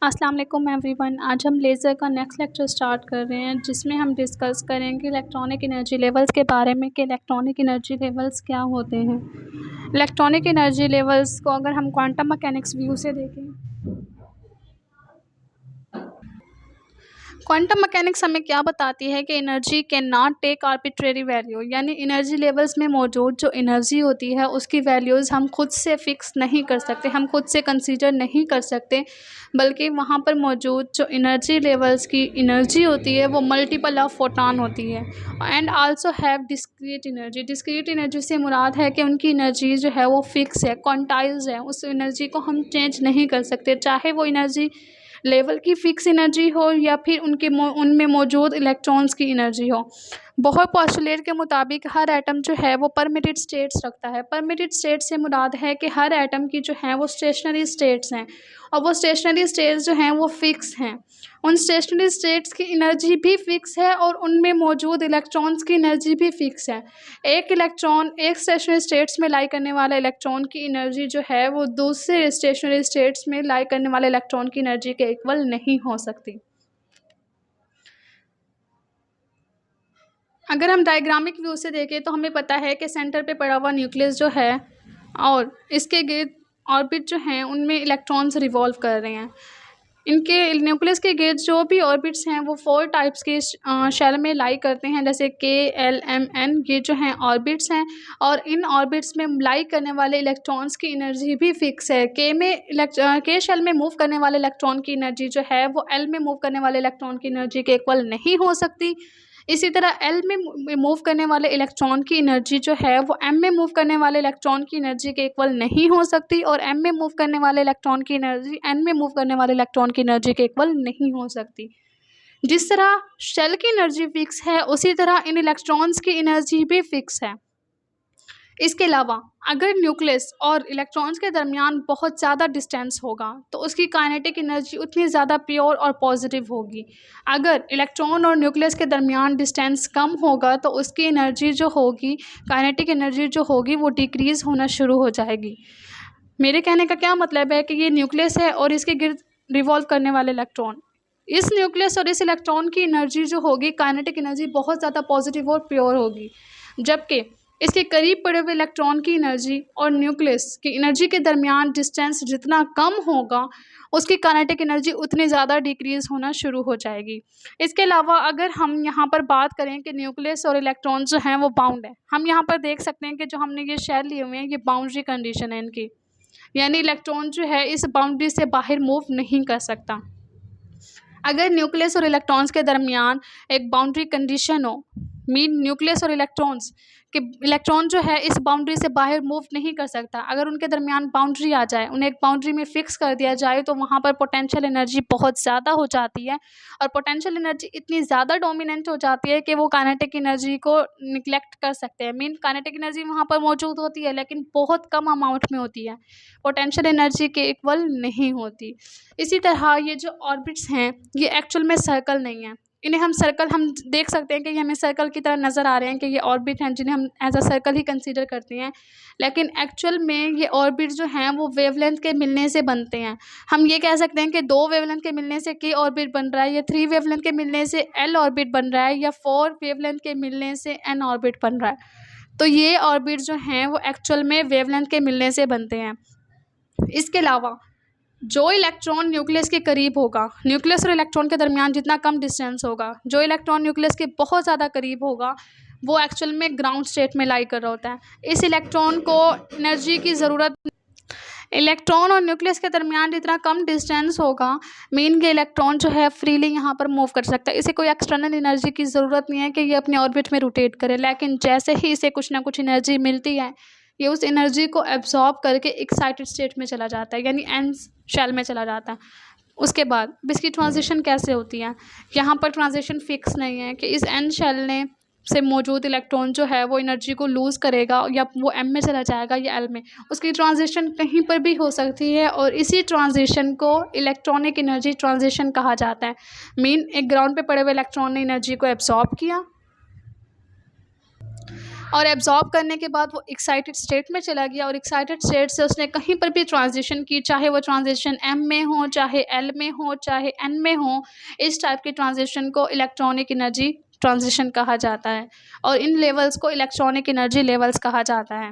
अस्सलाम वालेकुम एवरीवन। आज हम लेज़र का नेक्स्ट लेक्चर स्टार्ट कर रहे हैं जिसमें हम डिस्कस करेंगे इलेक्ट्रॉनिक एनर्जी लेवल्स के बारे में कि इलेक्ट्रॉनिक एनर्जी लेवल्स क्या होते हैं। इलेक्ट्रॉनिक एनर्जी लेवल्स को अगर हम क्वांटम मैकेनिक्स व्यू से देखें, क्वांटम मैकेनिक्स हमें क्या बताती है कि energy can not take arbitrary value, यानी एनर्जी लेवल्स में मौजूद जो एनर्जी होती है उसकी वैल्यूज़ हम खुद से फिक्स नहीं कर सकते, हम खुद से कंसीडर नहीं कर सकते, बल्कि वहाँ पर मौजूद जो एनर्जी लेवल्स की एनर्जी होती है वो मल्टीपल ऑफ फोटॉन होती है। And also have discrete energy. Discrete energy से मुराद है कि उनकी एनर्जी जो है वो फिक्स है, क्वांटाइज्ड है, उस एनर्जी को हम चेंज नहीं कर सकते, चाहे वो एनर्जी लेवल की फ़िक्स एनर्जी हो या फिर उनमें मौजूद इलेक्ट्रॉन्स की एनर्जी हो। बोहर पोस्टुलेट के मुताबिक हर एटम जो है वो परमिटेड स्टेट्स रखता है। परमिटेड स्टेट से मुराद है कि हर एटम की जो है वो स्टेशनरी स्टेट्स हैं और वो स्टेशनरी स्टेट्स जो हैं वो फ़िक्स हैं। उन स्टेशनरी स्टेट्स की एनर्जी भी फ़िक्स है और उनमें मौजूद इलेक्ट्रॉन्स की एनर्जी भी फ़िक्स है। एक इलेक्ट्रॉन एक स्टेशनरी स्टेट्स में लाई करने वाला इलेक्ट्रॉन की एनर्जी जो है वो दूसरे स्टेशनरी स्टेट्स में लाई करने वाले इलेक्ट्रॉन की एनर्जी के इक्वल नहीं हो सकती। अगर हम डायग्रामिक व्यू से देखें तो हमें पता है कि सेंटर पे पड़ा हुआ न्यूक्लियस जो है और इसके गिर्द ऑर्बिट जो हैं उनमें इलेक्ट्रॉन्स रिवॉल्व कर रहे हैं। इनके न्यूक्लियस के गिर्द जो भी ऑर्बिट्स हैं वो 4 टाइप्स के शेल में लाई करते हैं, जैसे के, एल, एम, एन, ये जो हैं ऑर्बिट्स हैं और इन ऑर्बिट्स में लाई करने वाले इलेक्ट्रॉन्स की एनर्जी भी फिक्स है। के शेल में मूव करने वाले इलेक्ट्रॉन की एनर्जी जो है वो एल में मूव करने वाले इलेक्ट्रॉन की एनर्जी के इक्वल नहीं हो सकती। इसी तरह एल में मूव करने वाले इलेक्ट्रॉन की एनर्जी जो है वो एम में मूव करने वाले इलेक्ट्रॉन की एनर्जी के इक्वल नहीं हो सकती और एम में मूव करने वाले इलेक्ट्रॉन की एनर्जी एन में मूव करने वाले इलेक्ट्रॉन की एनर्जी के इक्वल नहीं हो सकती। जिस तरह शेल की एनर्जी फिक्स है उसी तरह इन इलेक्ट्रॉन्स की एनर्जी भी फिक्स है। इसके अलावा अगर न्यूक्लियस और इलेक्ट्रॉन्स के दरमियान बहुत ज़्यादा डिस्टेंस होगा तो उसकी काइनेटिक एनर्जी उतनी ज़्यादा प्योर और पॉजिटिव होगी। अगर इलेक्ट्रॉन और न्यूक्लियस के दरमियान डिस्टेंस कम होगा तो उसकी एनर्जी जो होगी, काइनेटिक एनर्जी जो होगी वो डिक्रीज़ होना शुरू हो जाएगी। मेरे कहने का क्या मतलब है कि ये न्यूक्लियस है और इसके गिर्द रिवॉल्व करने वाले इलेक्ट्रॉन, इस न्यूक्लियस और इस इलेक्ट्रॉन की एनर्जी जो होगी, काइनेटिक एनर्जी बहुत ज़्यादा पॉजिटिव और प्योर होगी, जबकि इसके करीब पड़े हुए इलेक्ट्रॉन की एनर्जी और न्यूक्लियस की एनर्जी के दरमियान डिस्टेंस जितना कम होगा उसकी काइनेटिक एनर्जी उतनी ज़्यादा डिक्रीज़ होना शुरू हो जाएगी। इसके अलावा अगर हम यहाँ पर बात करें कि न्यूक्लियस और इलेक्ट्रॉन जो हैं वो बाउंड है, हम यहाँ पर देख सकते हैं कि जो हमने ये शेल लिए हुए हैं ये बाउंड्री कंडीशन है इनकी, यानी इलेक्ट्रॉन जो है इस बाउंड्री से बाहर मूव नहीं कर सकता। अगर न्यूक्लियस और इलेक्ट्रॉन्स के दरमियान एक बाउंड्री कंडीशन हो, मीन न्यूक्लियस और इलेक्ट्रॉन्स कि इलेक्ट्रॉन जो है इस बाउंड्री से बाहर मूव नहीं कर सकता, अगर उनके दरमियान बाउंड्री आ जाए, उन्हें एक बाउंड्री में फ़िक्स कर दिया जाए तो वहाँ पर पोटेंशियल एनर्जी बहुत ज़्यादा हो जाती है और पोटेंशियल एनर्जी इतनी ज़्यादा डोमिनेंट हो जाती है कि वो काइनेटिक एनर्जी को निगलेक्ट कर सकते हैं। मीन काइनेटिक एनर्जी वहाँ पर मौजूद होती है लेकिन बहुत कम अमाउंट में होती है, पोटेंशियल एनर्जी के इक्वल नहीं होती। इसी तरह ये जो ऑर्बिट्स हैं ये एक्चुअल में सर्कल नहीं है, इन्हें हम देख सकते हैं कि ये हमें सर्कल की तरह नज़र आ रहे हैं कि ये ऑर्बिट हैं जिन्हें हम एज अ सर्कल ही कंसीडर करते हैं, लेकिन एक्चुअल में ये ऑर्बिट जो हैं वो वेवलेंथ के मिलने से बनते हैं। हम ये कह सकते हैं कि 2 वेवलेंथ के मिलने से के ऑर्बिट बन रहा है, या 3 वेवलेंथ के मिलने से एल ऑर्बिट बन रहा है, या 4 वेवलेंथ के मिलने से एन ऑर्बिट बन रहा है। तो ये ऑर्बिट जो हैं वो एक्चुअल में वेवलेंथ के मिलने से बनते हैं। इसके अलावा जो इलेक्ट्रॉन न्यूक्लियस के करीब होगा, न्यूक्लियस और इलेक्ट्रॉन के दरमियान जितना कम डिस्टेंस होगा, जो इलेक्ट्रॉन न्यूक्लियस के बहुत ज़्यादा करीब होगा वो एक्चुअल में ग्राउंड स्टेट में लाई कर रहा होता है। इस इलेक्ट्रॉन को एनर्जी की ज़रूरत, इलेक्ट्रॉन और न्यूक्लियस के दरमियान जितना कम डिस्टेंस होगा, मीन के इलेक्ट्रॉन जो है फ्रीली यहाँ पर मूव कर सकता है, इसे कोई एक्सटर्नल एनर्जी की ज़रूरत नहीं है कि ये अपने ऑर्बिट में रोटेट करे, लेकिन जैसे ही इसे कुछ ना कुछ एनर्जी मिलती है ये उस एनर्जी को एब्जॉर्ब करके एक्साइटेड स्टेट में चला जाता है, यानी एन शेल में चला जाता है। उसके बाद इसकी ट्रांजिशन कैसे होती है, यहाँ पर ट्रांजिशन फिक्स नहीं है कि इस एन शेल ने से मौजूद इलेक्ट्रॉन जो है वो एनर्जी को लूज़ करेगा या वो एम में चला जाएगा या एल में, उसकी ट्रांजिशन कहीं पर भी हो सकती है और इसी ट्रांजिशन को इलेक्ट्रॉनिक एनर्जी ट्रांजिशन कहा जाता है। मीन एक ग्राउंड पे पड़े हुए इलेक्ट्रॉन ने एनर्जी को एब्जॉर्ब किया और एब्जॉर्ब करने के बाद वो एक्साइटेड स्टेट में चला गया और एक्साइटेड स्टेट से उसने कहीं पर भी ट्रांजिशन की, चाहे वो ट्रांजिशन एम में हो, चाहे एल में हो, चाहे एन में हो, इस टाइप की ट्रांजिशन को इलेक्ट्रॉनिक एनर्जी ट्रांजिशन कहा जाता है और इन लेवल्स को इलेक्ट्रॉनिक एनर्जी लेवल्स कहा जाता है।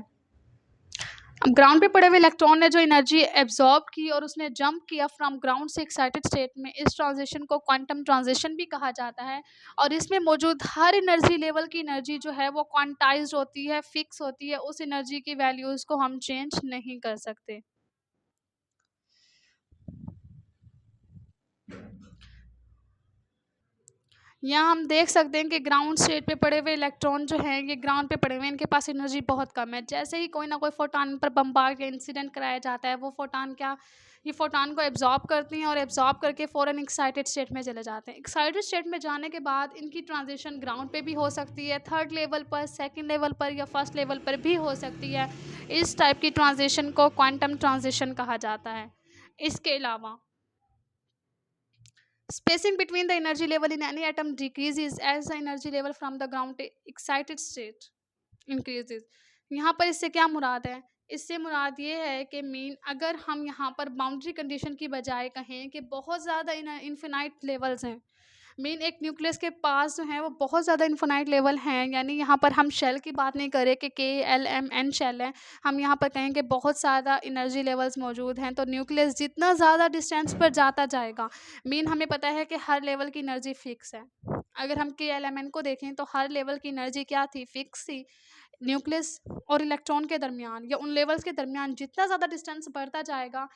अब ग्राउंड पे पड़े हुए इलेक्ट्रॉन ने जो एनर्जी एब्जॉर्ब की और उसने जंप किया फ्रॉम ग्राउंड से एक्साइटेड स्टेट में, इस ट्रांजिशन को क्वांटम ट्रांजिशन भी कहा जाता है और इसमें मौजूद हर एनर्जी लेवल की एनर्जी जो है वो क्वांटाइज्ड होती है, फिक्स होती है, उस एनर्जी की वैल्यूज़ को हम चेंज नहीं कर सकते। यहाँ हम देख सकते हैं कि ग्राउंड स्टेट पे पड़े हुए इलेक्ट्रॉन जो हैं ये ग्राउंड पे पड़े हुए हैं, इनके पास एनर्जी बहुत कम है। जैसे ही कोई ना कोई फोटॉन पर बम्बार्ड या इंसिडेंट कराया जाता है, वो फोटॉन ये फोटॉन को एब्जॉर्ब करती हैं और एब्जॉर्ब करके फ़ौरन एक्साइटेड स्टेट में चले जाते हैं। एक्साइटेड स्टेट में जाने के बाद इनकी ट्रांजिशन ग्राउंड पे भी हो सकती है, थर्ड लेवल पर, सेकेंड लेवल पर या फर्स्ट लेवल पर भी हो सकती है। इस टाइप की ट्रांजिशन को क्वांटम ट्रांजिशन कहा जाता है। इसके अलावा spacing between the energy level in any atom decreases as the energy level from the ground to excited state increases। यहाँ पर इससे क्या मुराद है? इससे मुराद ये है कि मीन अगर हम यहाँ पर बाउंड्री कंडीशन की बजाय कहें कि बहुत ज़्यादा इनफिनाइट लेवल्स हैं, मीन एक न्यूक्लियस के पास जो है वो बहुत ज़्यादा इनफिनाइट लेवल हैं, यानी यहाँ पर हम शेल की बात नहीं करें कि KLMN शेल है, हम यहाँ पर कहें कि बहुत ज़्यादा एनर्जी लेवल्स मौजूद हैं, तो न्यूक्लियस जितना ज़्यादा डिस्टेंस पर जाता जाएगा, मीन हमें पता है कि हर लेवल की एनर्जी फिक्स है। अगर हम KLMN को देखें तो हर लेवल की एनर्जी क्या थी? फिक्स थी। न्यूक्लियस और इलेक्ट्रॉन के दरमियान या उन लेवल्स के दरमियान जितना ज़्यादा डिस्टेंस बढ़ता जाएगा,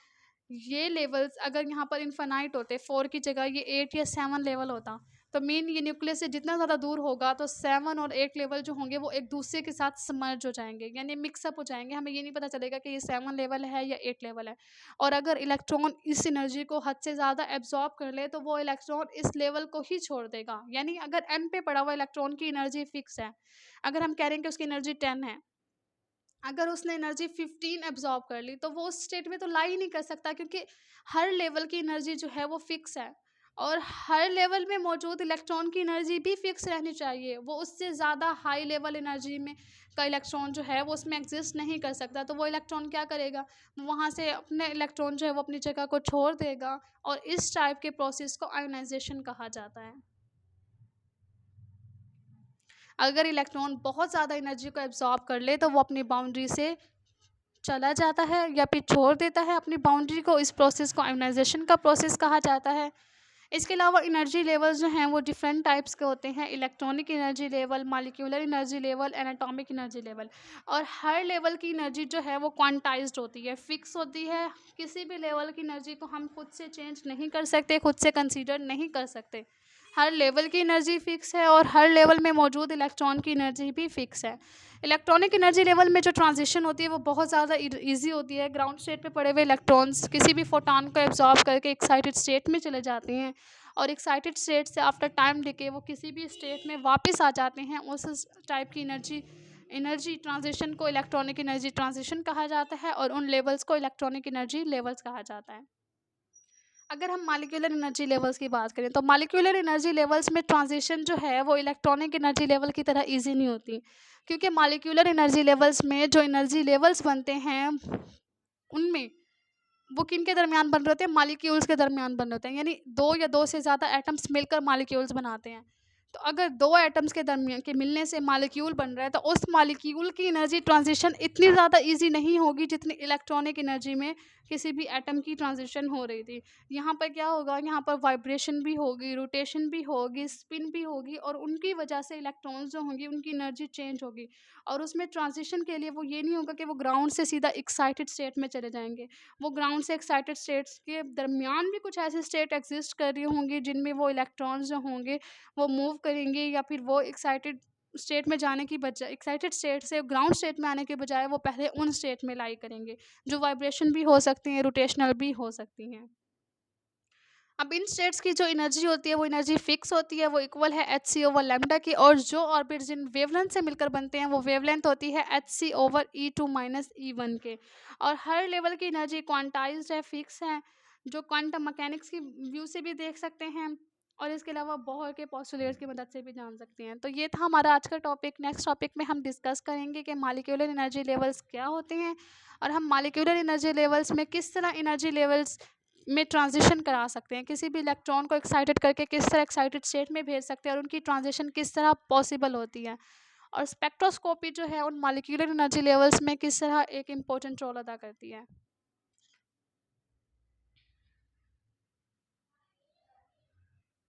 ये लेवल्स अगर यहाँ पर इनफाइनाइट होते, 4 की जगह ये 8 या 7 लेवल होता, तो मीन ये न्यूक्लियस से जितना ज़्यादा दूर होगा तो 7 और 8 लेवल जो होंगे वो एक दूसरे के साथ समर्ज हो जाएंगे, यानी मिक्सअप हो जाएंगे। हमें ये नहीं पता चलेगा कि ये 7 लेवल है या 8 लेवल है। और अगर इलेक्ट्रॉन इस एनर्जी को हद से ज़्यादा एब्जॉर्ब कर ले तो वो इलेक्ट्रॉन इस लेवल को ही छोड़ देगा। यानी अगर एम पे पड़ा हुआ इलेक्ट्रॉन की एनर्जी फिक्स है, अगर हम कह रहे हैं कि उसकी एनर्जी 10 है, अगर उसने एनर्जी 15 एब्जॉर्ब कर ली तो वो उस स्टेट में तो ला ही नहीं कर सकता, क्योंकि हर लेवल की एनर्जी जो है वो फिक्स है और हर लेवल में मौजूद इलेक्ट्रॉन की एनर्जी भी फिक्स रहनी चाहिए। वो उससे ज़्यादा हाई लेवल एनर्जी में का इलेक्ट्रॉन जो है वो उसमें एग्जिस्ट नहीं कर सकता, तो वो इलेक्ट्रॉन क्या करेगा? वहाँ से अपने इलेक्ट्रॉन जो है वो अपनी जगह को छोड़ देगा और इस टाइप के प्रोसेस को आयोनाइजेशन कहा जाता है। अगर इलेक्ट्रॉन बहुत ज़्यादा एनर्जी को एब्जॉर्ब कर ले तो वो अपनी बाउंड्री से चला जाता है या फिर छोड़ देता है अपनी बाउंड्री को। इस प्रोसेस को आयोनाइजेशन का प्रोसेस कहा जाता है। इसके अलावा एनर्जी लेवल्स जो हैं वो डिफरेंट टाइप्स के होते हैं, electronic energy level, molecular energy level and atomic energy level. और हर लेवल की एनर्जी जो है वो क्वांटाइज्ड होती है, फिक्स होती है। किसी भी लेवल की एनर्जी को हम खुद से चेंज नहीं कर सकते, खुद से कंसीडर नहीं कर सकते। हर लेवल की एनर्जी फिक्स है और हर लेवल में मौजूद इलेक्ट्रॉन की एनर्जी भी फिक्स है। इलेक्ट्रॉनिक एनर्जी लेवल में जो ट्रांजिशन होती है वो बहुत ज़्यादा ईजी होती है। ग्राउंड स्टेट पे पड़े हुए इलेक्ट्रॉन्स किसी भी फोटॉन को एब्जॉर्ब करके एक्साइटेड स्टेट में चले जाते हैं और एक्साइटेड स्टेट से आफ्टर टाइम डिके वो किसी भी स्टेट में वापस आ जाते हैं। उस टाइप की एनर्जी ट्रांजिशन को इलेक्ट्रॉनिक एनर्जी ट्रांजिशन कहा जाता है और उन लेवल्स को इलेक्ट्रॉनिक एनर्जी लेवल्स कहा जाता है। अगर हम मॉलिक्यूलर एनर्जी लेवल्स की बात करें तो मॉलिक्यूलर एनर्जी लेवल्स में ट्रांजिशन जो है वो इलेक्ट्रॉनिक एनर्जी लेवल की तरह इजी नहीं होती, क्योंकि मॉलिक्यूलर एनर्जी लेवल्स में जो एनर्जी लेवल्स बनते हैं उनमें वो किन के दरमियान बन रहे होते हैं? मॉलिक्यूल्स के दरमियान बन रहे होते हैं, यानी दो या दो से ज़्यादा एटम्स मिलकर मॉलिक्यूल्स बनाते हैं। तो अगर दो एटम्स के दरमियान के मिलने से मॉलिक्यूल बन रहा है तो उस मॉलिक्यूल की एनर्जी ट्रांजिशन इतनी ज़्यादा इजी नहीं होगी जितनी इलेक्ट्रॉनिक एनर्जी में किसी भी एटम की ट्रांजिशन हो रही थी। यहाँ पर क्या होगा? यहाँ पर वाइब्रेशन भी होगी, रोटेशन भी होगी, स्पिन भी होगी और उनकी वजह से इलेक्ट्रॉन्स जो होंगी उनकी एनर्जी चेंज होगी। और उसमें ट्रांजिशन के लिए वो ये नहीं होगा कि वो ग्राउंड से सीधा एक्साइटेड स्टेट में चले जाएंगे। वो ग्राउंड से एक्साइटेड स्टेट्स के दरमियान भी कुछ ऐसे स्टेट एग्जिस्ट कर रही होंगी जिनमें वो इलेक्ट्रॉन्स जो होंगे वो मूव करेंगे, या फिर वो एक्साइटेड स्टेट में जाने की बजाय, एक्साइटेड स्टेट से ग्राउंड स्टेट में आने के बजाय वो पहले उन स्टेट में लाई करेंगे जो वाइब्रेशन भी हो सकती हैं, रोटेशनल भी हो सकती हैं। अब इन स्टेट्स की जो एनर्जी होती है वो एनर्जी फिक्स होती है, वो इक्वल है hc/λ की, और जो ऑर्बिट्स जिन वेवलेंथ से मिलकर बनते हैं वो वेवलेंथ होती है hc/e2 - के। और हर लेवल की एनर्जी क्वांटाइज्ड है, फिक्स है, जो क्वांटम मैकेनिक्स की व्यू से भी देख सकते हैं। और इसके अलावा बोहर के पोस्टुलेट्स की मदद से भी जान सकते हैं। तो ये था हमारा आज का टॉपिक। नेक्स्ट टॉपिक में हम डिस्कस करेंगे कि मॉलिक्यूलर एनर्जी लेवल्स क्या होते हैं और हम मॉलिक्यूलर एनर्जी लेवल्स में किस तरह एनर्जी लेवल्स में ट्रांजिशन करा सकते हैं। किसी भी इलेक्ट्रॉन को एक्साइटेड करके किस तरह एक्साइटेड स्टेट में भेज सकते हैं और उनकी ट्रांजिशन किस तरह पॉसिबल होती है। और स्पेक्ट्रोस्कोपी जो है उन मॉलिक्यूलर एनर्जी लेवल्स में किस तरह एक इम्पोर्टेंट रोल अदा करती है।